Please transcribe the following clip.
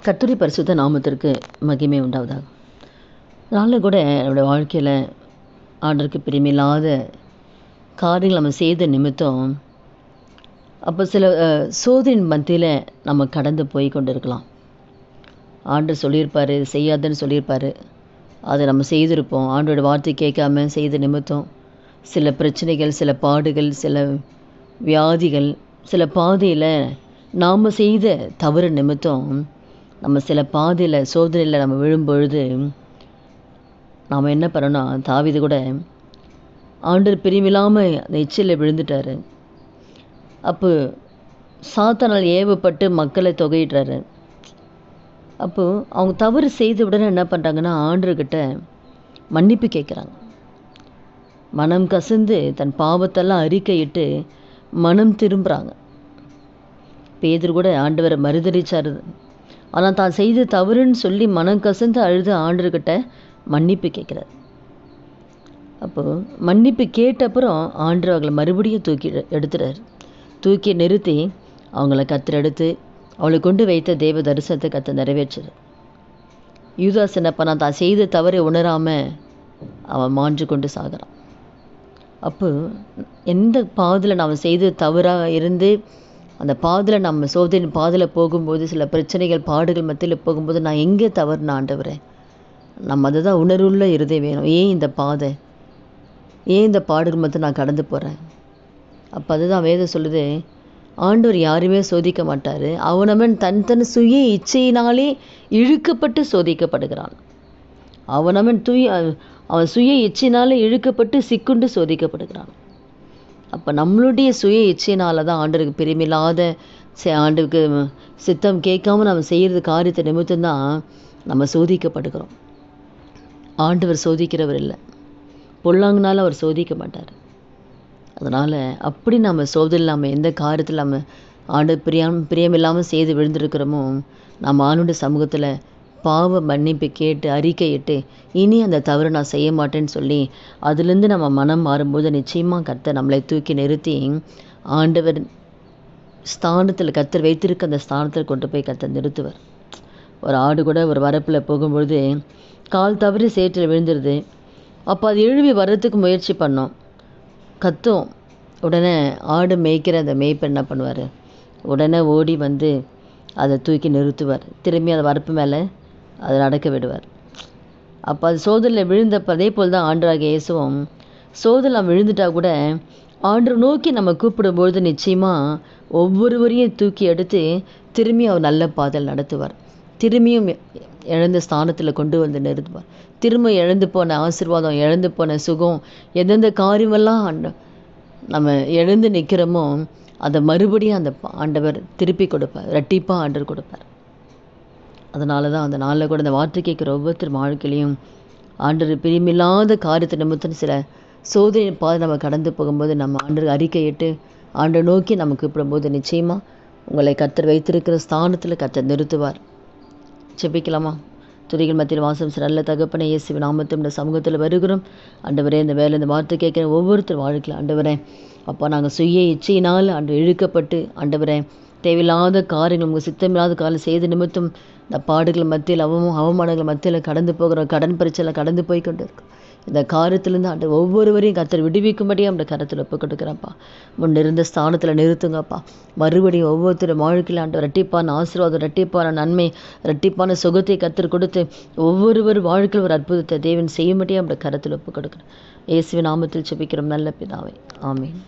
கர்த்தருடைய பரிசுத்த நாமத்திற்கு மகிமை உண்டாவதாக. அதனால கூட நம்முடைய வாழ்க்கையில் ஆண்டவருக்கு பிரியமில்லாத காரியங்கள் நம்ம செய்த நிமித்தம் அப்போ சில சோதனையின் மத்தியில் நம்ம கடந்து போய் கொண்டு இருக்கலாம். ஆண்டவர் சொல்லியிருப்பார், செய்யாதன்னு சொல்லியிருப்பார், அதை நம்ம செய்திருப்போம். ஆண்டோட வார்த்தை கேட்காம செய்த நிமித்தம் சில பிரச்சனைகள், சில பாடுகள், சில வியாதிகள், சில பாதையில் நாம் செய்த தவறு நிமித்தம் நம்ம சில பாதையில் சோதனையில் நம்ம விழும்பொழுது நாம் என்ன பண்ணோன்னா, தாவீது கூட ஆண்டவர் பிரியமில்லாமல் அந்த எச்சிலில் விழுந்துட்டார். அப்போ சாத்தானால் ஏவப்பட்டு மக்களை தொகையிடுறாரு. அப்போது அவங்க தவறு செய்த உடனே என்ன பண்ணுறாங்கன்னா, ஆண்டவர்கிட்ட மன்னிப்பு கேட்குறாங்க. மனம் கசந்து தன் பாவத்தெல்லாம் அறிக்கையிட்டு மனம் திரும்புகிறாங்க. பேதுரு கூட ஆண்டவரை மறுதலிச்சாரு. ஆனால் தான் செய்த தவறுன்னு சொல்லி மனம் கசந்து அழுது ஆண்டவர்கிட்ட மன்னிப்பு கேட்குறார். அப்போது மன்னிப்பு கேட்டப்புறம் ஆண்டவர் அவங்களை மறுபடியும் தூக்கி எடுத்துறாரு. தூக்கி நிறுத்தி அவங்கள கத்தர் எடுத்து அவளை கொண்டு வைத்த தேவ தரிசனத்தை கத்த நிறைவேற்றுறார். யூதாஸ் என்ன பண்ணான், தான் செய்த தவறை உணராமல் அவன் மாண்டு கொண்டு சாகிறான். அப்போ எந்த பாதையில் நாம் செய்த தவறாக இருந்து அந்த பாதையில் நம்ம சோதனை பாதையில் போகும்போது சில பிரச்சனைகள் பாடுகள் மத்தியில் போகும்போது நான் எங்கே தவறுன ஆண்டவரே, நம்ம அதை தான் உணர்வுள்ள இருதயம் வேணும். ஏன் இந்த பாதை, ஏன் இந்த பாடுகள் மத்தியில் நான் கடந்து போகிறேன்? அப்போ அதுதான் வேதம் சொல்லுது, ஆண்டவர் யாருமே சோதிக்க மாட்டார், அவனவன் தன் சுய இச்சையினாலே இழுக்கப்பட்டு சோதிக்கப்படுகிறான். அவன் சுய இச்சையினாலே இழுக்கப்பட்டு சிக்குண்டு சோதிக்கப்படுகிறான். அப்போ நம்மளுடைய சுய இச்சையினால தான் ஆண்டவருக்கு பிரியமில்லாத ஆண்டவருக்கு சித்தம் கேட்காம நம்ம செய்கிறது காரியத்தை நிமித்தம்தான் நம்ம சோதிக்கப்படுகிறோம். ஆண்டவர் சோதிக்கிறவர் இல்லை, பொல்லாங்கனால அவர் சோதிக்க மாட்டார். அதனால் அப்படி நம்ம சோதனை நம்ம எந்த காரியத்தில் நம்ம ஆண்டவர் பிரியமில்லாமல் செய்து விழுந்திருக்கிறோமோ, நம்ம ஆண்டவருடைய சமூகத்தில் பாவ மன்னிப்பு கேட்டு அறிக்கையிட்டு இனி அந்த தவறு நான் செய்ய மாட்டேன்னு சொல்லி அதுலேருந்து நம்ம மனம் மாறும்போது நிச்சயமாக கர்த்தர் நம்மளை தூக்கி நிறுத்தி ஆண்டவர் ஸ்தானத்தில் கர்த்தர் வைத்திருக்க அந்த ஸ்தானத்தில் கொண்டு போய் கர்த்தர் நிறுத்துவார். ஒரு ஆடு கூட ஒரு வரப்பில் போகும்பொழுது கால் தவறி சேற்றில் விழுந்துருது. அப்போ அது எழுவி வர்றதுக்கு முயற்சி பண்ணோம், கத்தும். உடனே ஆடு மேய்க்கிற அந்த மேய்ப்பன் என்ன பண்ணுவார், உடனே ஓடி வந்து அதை தூக்கி நிறுத்துவார். திரும்பி அந்த வரப்பு மேலே அதை நடக்க விடுவார். அப்போ அது சோதனையில் விழுந்தப்போ அதே போல் தான் ஆண்டவராகிய இயேசுவும் சோதனை விழுந்துட்டா கூட ஆண்டவர் நோக்கி நம்ம கூப்பிடும்பொழுது நிச்சயமாக ஒவ்வொருவரையும் தூக்கி எடுத்து திரும்பி அவர் நல்ல பாதையில் நடத்துவார். திரும்பியும் இழந்த ஸ்தானத்தில் கொண்டு வந்து நிறுத்துவார். திரும்ப இழந்து போன ஆசீர்வாதம், இழந்து போன சுகம், எந்தெந்த காரியமெல்லாம் நம்ம எழுந்து நிற்கிறோமோ அதை மறுபடியும் அந்த ஆண்டவர் திருப்பி கொடுப்பார், ரெட்டிப்பாக ஆண்டவர் கொடுப்பார். அதனால தான் அந்த நாளில் கூட அந்த வார்த்தை கேட்குற ஒவ்வொருத்தர் வாழ்க்கையிலையும் ஆண்டவர் பிரியமில்லாத காரியத்தை நிமித்தம் சில சோதனை பாதை நம்ம கடந்து போகும்போது நம்ம ஆண்டவர் அறிக்கையிட்டு ஆண்டவர் நோக்கி நம்ம கூப்பிடும்போது நிச்சயமாக உங்களை கர்த்தர் வைத்திருக்கிற ஸ்தானத்தில் கர்த்தர் நிறுத்துவார். செபிக்கலாமா? துதிகள் மத்தியில் வாசம் நல்ல தகப்பனை இயேசு நாமத்தில் இந்த சமூகத்தில் வருகிறோம். ஆண்டவரே, இந்த வேலை இந்த வார்த்தை கேட்குற ஒவ்வொருத்தர் வாழ்க்கையில் ஆண்டவரே அப்போ நாங்கள் சுய இச்சையினால் ஆண்டு இழுக்கப்பட்டு ஆண்டவரே தேவையில்லாத காரியங்கள் உங்கள் சித்தமில்லாத காரியம் செய்த நிமித்தம் இந்த பாடுகள் மத்தியில் அவமானங்கள் மத்தியில் கடந்து போகிறோம். கடன் பிரச்சனை கடந்து போய் கொண்டு இருக்கோம். இந்த காரியத்திலேருந்து ஆண்டு ஒவ்வொருவரையும் கர்த்தர் விடுவிக்கும்படியும் அந்த கருத்தில் ஒப்பு கொடுக்குறப்பா. முன்னிருந்த ஸ்தானத்தில் நிறுத்துங்கப்பா. மறுபடியும் ஒவ்வொருத்தரும் வாழ்க்கையில் ஆண்டு இரட்டிப்பான ஆசீர்வாதம், இரட்டிப்பான நன்மை, இரட்டிப்பான சுகத்தை கர்த்தர் கொடுத்து ஒவ்வொருவர் வாழ்க்கையில் ஒரு அற்புதத்தை தேவன் செய்யும்படியும் அந்த கருத்தில் ஒப்பு கொடுக்குறேன். இயேசுவின் நாமத்தில் ஜெபிக்கிறோம் நல்ல பிதாவே, ஆமென்.